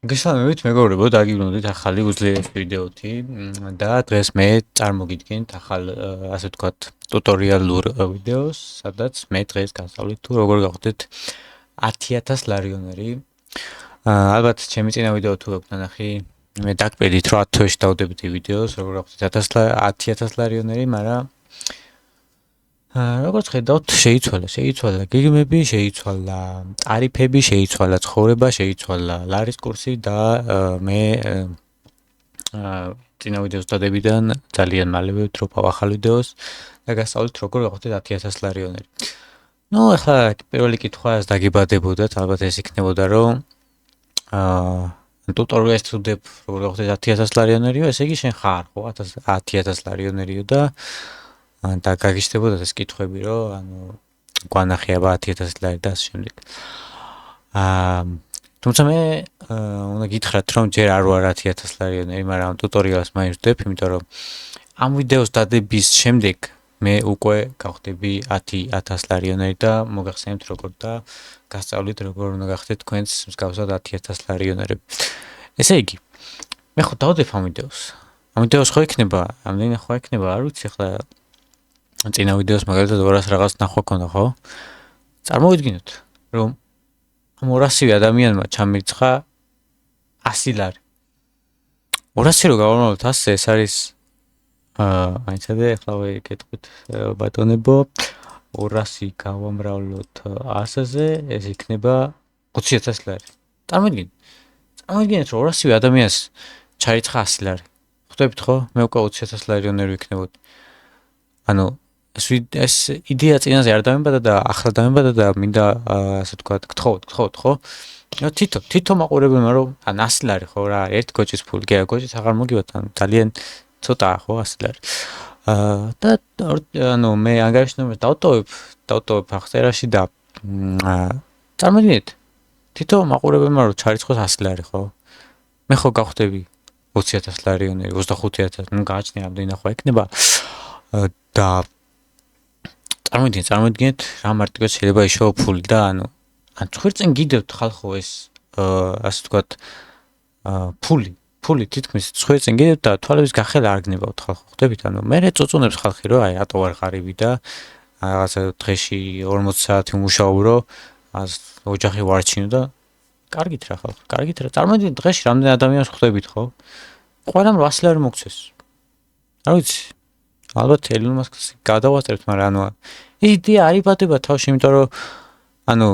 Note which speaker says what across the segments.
Speaker 1: გესალმებით მეგობრებო, დაგიბრუნდით ახალი უძლიერესი ვიდეოთი და დღეს მე წარმოგიდგენთ ახალ ასე ვთქვათ ტუტორიალურ ვიდეოს, სადაც მე დღეს გასწავლით თუ როგორ გავხდეთ 10000 ლარიონერი. ალბათ ჩემი წინა ვიდეო თუ გაქვთ ნახი, მე დაგკვირდით რომ 10 თვეში დავდებით ვიდეოს, როგორ გავხდეთ 10000 ლარიონერი, მაგრამ როგორც ხედავთ, შეიცვალა გეგმები, შეიცვალა ტარიფები, შეიცვალა ცხოვრება, შეიცვალა ლარის კურსი და მე წინა ვიდეოს დადებიდან ძალიან მალევე ვდროპავ ახალ ვიდეოს და გასწავლით როგორ გავხდეთ 10000 ლარიონერი. ნუ ახლა პირველი კითხვას დაგიბადებოდათ, ალბათ ეს იქნებოდა რომ ტუტორიალს ვდებ როგორ გავხდეთ 10000 ლარიონერიო, ესე იგი შენ ხარ ხო 10000 ლარიონერიო და გაგიშდებოდა ეს კითხვები, რომ ანუ გვანახი აბა 10000 ლარი და ასე შემდეგ. თუმცა მე უნდა გითხრათ, რომ ჯერ არ ვარ 10000 ლარioneri, მაგრამ ტუტორიალს მაინც ვდებ, იმიტომ რომ ამ ვიდეოს დადების შემდეგ მე უკვე გავხდები 10000 ლარioneri და მოგახსენებთ როგორ და გასწავლით როგორ უნდა გახდეთ თქვენს მსგავსად 10000 ლარიონერები. ესე იგი, მე ხო დავდებ ამ ვიდეოს. ამ ვიდეოს ხო იქნება, ამდენი ხო იქნება, არ ვიცი ახლა წინა ვიდეოს მაგალითად 200 რაღაც ნახვა ქონდა, ხო? წარმოვიდგინოთ, რომ ამ 200 ადამიანმა ჩამირიცხა 100 ლარი. 200 რო გავამრავლოთ 100-ზე, ეს არის აიცადე, ახლა ვეკეთებით ბატონებო, 200 გავამრავლოთ 100-ზე, ეს იქნება 20000 ლარი. წარმოვიდგინეთ, რომ 200 ადამიანს ჩაირიცხა 100 ლარი. ხვდებით ხო? მე უკვე 20000 ლარioneri ვიქნებოდი. ანუ ეს იდეა წინაზე არ დამებადა და ახლა დამებადა და მინდა ასე ვთქვათ, გთხოვოთ, ხო? თითო მაყურებელმა რომ ან 100 ლარი ხო რა, ერთ გოჭის ფული, კი, გოჭის აღარ მოგივათ, ანუ ძალიან ცოტაა ხო 100 ლარი. და ანუ მე ანგარიშნობას დავტოვებ აღწერაში და წარმოგიდგენთ, თითო მაყურებელმა რომ ჩარიცხოს 100 ლარი ხო? მე ხო გავხდები 20000 ლარioneri, 25000, ნუ გააჩნია ამდენი ნახვა იქნება და წარმოგიდგენთ რა მარტივად შეიძლება იშოვო ფული და ანუ ან ხვირწინ გიდევთ ხალხო ეს ასე ვთქვათ ფული თითქმის ხვირწინ გიდევთ და თვალების გახელა არ გნებავთ ხალხო, ხვდებით? ანუ მე წუწუნებს ხალხი რომ აი რატო არ ღარიბი და რაღაცა დღეში 40 საათი მუშაობრო, ოჯახი ვარჩინო და კარგით რა ხალხო, კარგით რა. წარმოგიდგენთ დღეში რამდენი ადამიანს ხვდებით ხო? ყველამ 100 ლარი მოგცეს. არ ვიცი. ალბათ ელონ მასკს გადავასწრებთ, მაგრამ ანუ ეს იდეა არ იბადება თავში, იმიტომ რომ ანუ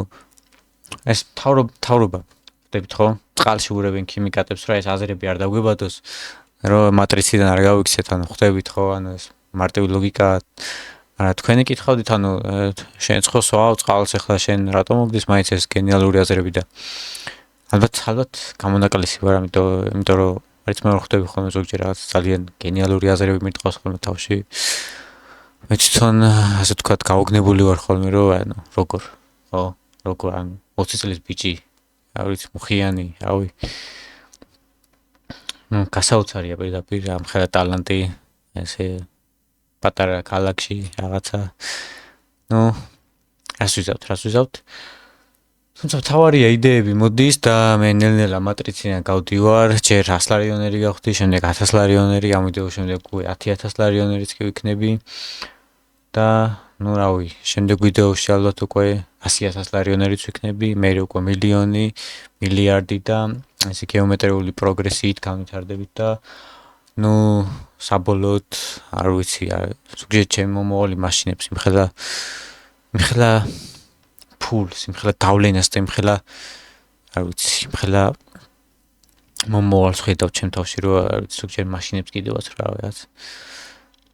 Speaker 1: ეს თავრობა ხვდებით ხო? წყალში ურევენ ქიმიკატებს, რა ეს აზრები არ დაგვებადოს, რომ მატრიციდან არ გავიქცეთ, ანუ ხვდებით ხო? ანუ ეს მარტივი ლოგიკაა. არა თქვენი კითხავდით, ანუ შენ ცხოსვაო წყალს, ახლა შენ რატომ მოგდის მაინც ეს გენიალური აზრები და ალბათ გამონაკლისი ვარ, იმიტომ რომ არც მე ხვდები ხოლმე ზოგჯერ რაღაც ძალიან გენიალური აზრები მიტყავს ხოლმე თავში. მე თვითონ ასე ვთქვათ გაუგნებული ვარ ხოლმე, რომ ანუ როგორ ანუ 20 წლის ბიჭი, არ ვიცი, მუხიანი, რავი. ნუ გასაოცარია პირდაპირ ამ ხელა ტალანტი, ესე პატარა ქალაქში რაღაცა. ნუ რას ვიზავთ? თუმცა თავარია იდეები მოდის და მე ნელ-ნელა მატრიციდან გავდივარ, ჯერ 100 ლარioneri გავხდი, შემდეგ 1000 ლარioneri, ამ ვიდეოს შემდეგ უკვე 10000 ლარionerიც კი ვიქნები და ნუ რავი, შემდეგ ვიდეოში ალბათ უკვე 100000 ლარionerიც ვიქნები, მე უკვე მილიონი, მილიარდი და ესე გეომეტრიული პროგრესიით განვითარდებით და ნუ საბოლოოდ არ ვიცი, ზოგჯერ ჩემი მომავალი მაშინებს იმხელა ფულს, იმხელა გავლენას და იმხელა არ ვიცი, იმხელა მომავალს ხედავ ჩემ თავში, რომ არ ვიცი, ზოგჯერ მაშინებს კიდევაც რა რაღაც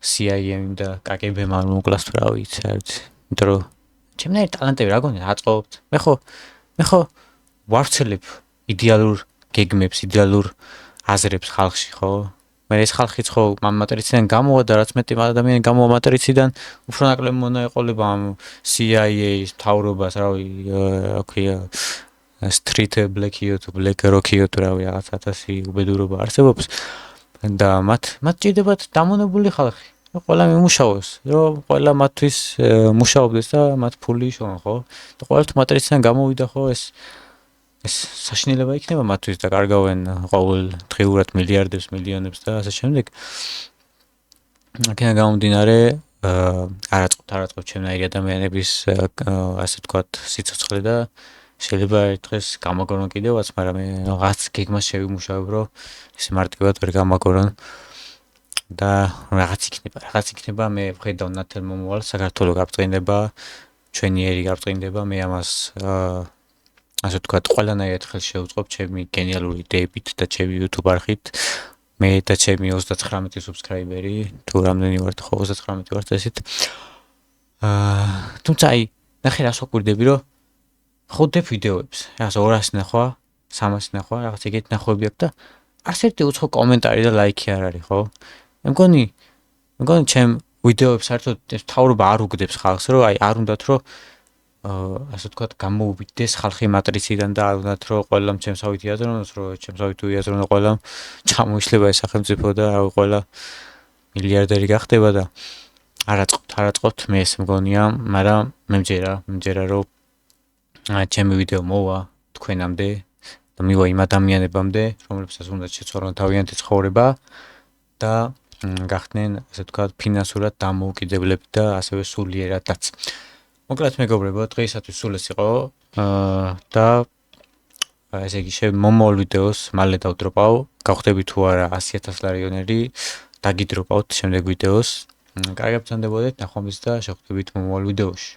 Speaker 1: CIA-მ და KGB-მ არ მოკლას რა ვიცი, არ ვიცი. იმიტომ რომ ჩემნაირი ტალანტები რა გონია აწოვებთ. მე ხო ვარცელებ იდეალურ გეგმებს, იდეალურ აზრებს ხალხში, ხო? მე ეს ხალხიც ხო ამ მატრიციდან გამოვა და რაც მეტი ადამიანი გამოვა მატრიციდან, უფრო ნაკლები მონა ეყოლება ამ CIA-ის მთავრობას, რავი, street black-იო თუ black rock-იო თუ რავი, რაღაც 1000 უბედურობა არსებობს და მათ ჭირდებათ დამონებული ხალხი. ყველა მიმუშაოს, რომ ყველა მათთვის მუშაობდეს და მათ ფული იშოვონ, ხო? და ყველა თუ მატრიციდან გამოვიდა, ხო, ეს ეს საშინელება იქნება მათთვის და კარგავენ ყოველ დღეურად მილიარდებს, მილიონებს და ასე შემდეგ. აქედან გამომდინარე, არაწყობთ ჩემნაირი ადამიანების ასე ვთქვათ, სიცოცხლე და შეიძლება ერთ დღეს გამაგორონ კიდევაც, მაგრამ მე რაღაც გეგმას შევიმუშავებ, რომ ესე მარტივად ვერ გამაგორონ და რაღაც იქნება, მე ვხედავ ნათელ მომავალს, საქართველოს გაბწყინდება, ჩვენი ერი გაბწყინდება, მე ამას ასე ვთქვათ, ყველანაირად ხელს შევუწყობ ჩემი გენიალური იდეებით და ჩემი YouTube არხით. მე და ჩემი 39 subscriber-ი, თუ რამდენი ვართ, ხო 39 ვართ ესეთ. თუმცა აი, ნახე რას ვაკვირდები, რომ ხვდებ ვიდეოებს, რაღაც 200 ნახვა, 300 ნახვა, რაღაც ეგეთი ნახვები აქვს და არც ერთი უცხო კომენტარი და ლაიქი არ არის, ხო? მე მგონი ჩემ ვიდეოებს საერთოდ თავრობა არ უგდებს ხალხს, რომ აი არ უნდათ რომ ასე ვთქვათ, გამოუვიდეს ხალხი მატრიციდან და არ უნდათ რომ ყველამ ჩემსავით იაზრონოს, რომ ჩემსავით თუ იაზრონო ყველამ ჩამოიშლება ეს სახელმწიფო და რავი ყველა მილიარდერი გახდება და არაწყობთ, მე ეს მგონია, მაგრამ მე მჯერა რომ ჩემი ვიდეო მოვა თქვენამდე და მივა იმ ადამიანებამდე, რომლებსაც უნდა შეცვალონ თავიანთი ცხოვრება და გახდნენ, ასე ვთქვათ, ფინანსურად დამოუკიდებლები და ასევე სულიერადაც. მოკლედ მეგობრებო, დღეისათვის სულ ეს იყო და ესე იგი მომავალ ვიდეოს მალე დავდროპავ, გავხდები თუ არა 100,000 ლარიონერი, დაგიდროპავთ შემდეგ ვიდეოს. კარგად ბრძანდებოდეთ, ნახვამდის და შევხვდებით მომავალ ვიდეოში.